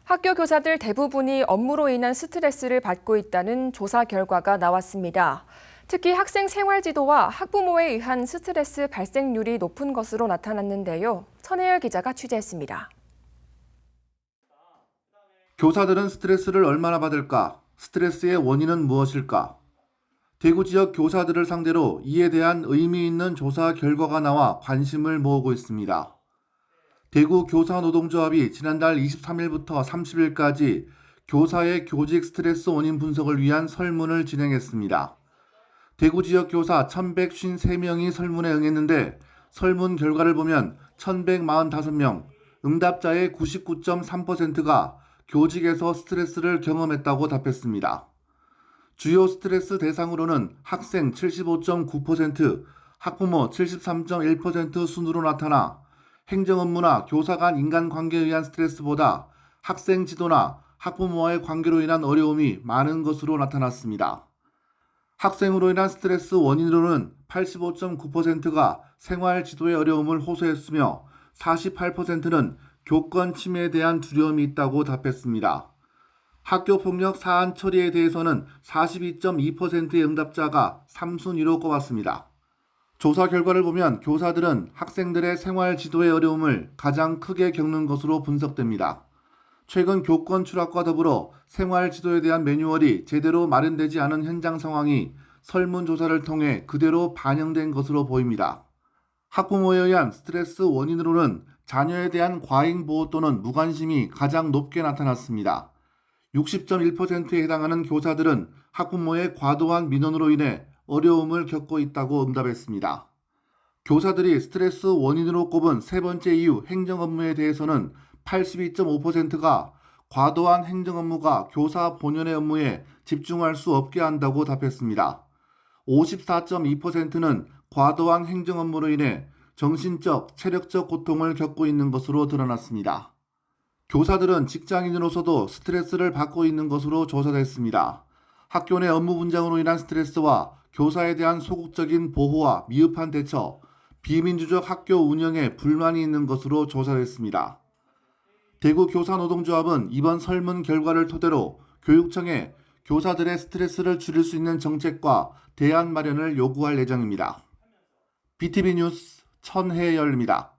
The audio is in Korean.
학교 교사들 대부분이 업무로 인한 스트레스를 받고 있다는 조사 결과가 나왔습니다. 특히 학생 생활 지도와 학부모에 의한 스트레스 발생률이 높은 것으로 나타났는데요. 천혜열 기자가 취재했습니다. 교사들은 스트레스를 얼마나 받을까? 스트레스의 원인은 무엇일까? 대구 지역 교사들을 상대로 이에 대한 의미 있는 조사 결과가 나와 관심을 모으고 있습니다. 대구 교사노동조합이 지난달 23일부터 30일까지 교사의 교직 스트레스 원인 분석을 위한 설문을 진행했습니다. 대구 지역 교사 1,153명이 설문에 응했는데 설문 결과를 보면 1,145명, 응답자의 99.3%가 교직에서 스트레스를 경험했다고 답했습니다. 주요 스트레스 대상으로는 학생 75.9%, 학부모 73.1% 순으로 나타나 행정 업무나 교사 간 인간관계에 의한 스트레스보다 학생 지도나 학부모와의 관계로 인한 어려움이 많은 것으로 나타났습니다. 학생으로 인한 스트레스 원인으로는 85.9%가 생활 지도의 어려움을 호소했으며 48%는 교권 침해에 대한 두려움이 있다고 답했습니다. 학교폭력 사안 처리에 대해서는 42.2%의 응답자가 3순위로 꼽았습니다. 조사 결과를 보면 교사들은 학생들의 생활 지도의 어려움을 가장 크게 겪는 것으로 분석됩니다. 최근 교권 추락과 더불어 생활 지도에 대한 매뉴얼이 제대로 마련되지 않은 현장 상황이 설문조사를 통해 그대로 반영된 것으로 보입니다. 학부모에 의한 스트레스 원인으로는 자녀에 대한 과잉 보호 또는 무관심이 가장 높게 나타났습니다. 60.1%에 해당하는 교사들은 학부모의 과도한 민원으로 인해 어려움을 겪고 있다고 응답했습니다. 교사들이 스트레스 원인으로 꼽은 세 번째 이유 행정 업무에 대해서는 82.5%가 과도한 행정 업무가 교사 본연의 업무에 집중할 수 없게 한다고 답했습니다. 54.2%는 과도한 행정 업무로 인해 정신적, 체력적 고통을 겪고 있는 것으로 드러났습니다. 교사들은 직장인으로서도 스트레스를 받고 있는 것으로 조사됐습니다. 학교 내 업무 분장으로 인한 스트레스와 교사에 대한 소극적인 보호와 미흡한 대처, 비민주적 학교 운영에 불만이 있는 것으로 조사됐습니다. 대구 교사노동조합은 이번 설문 결과를 토대로 교육청에 교사들의 스트레스를 줄일 수 있는 정책과 대안 마련을 요구할 예정입니다. BTV 뉴스 천혜열입니다.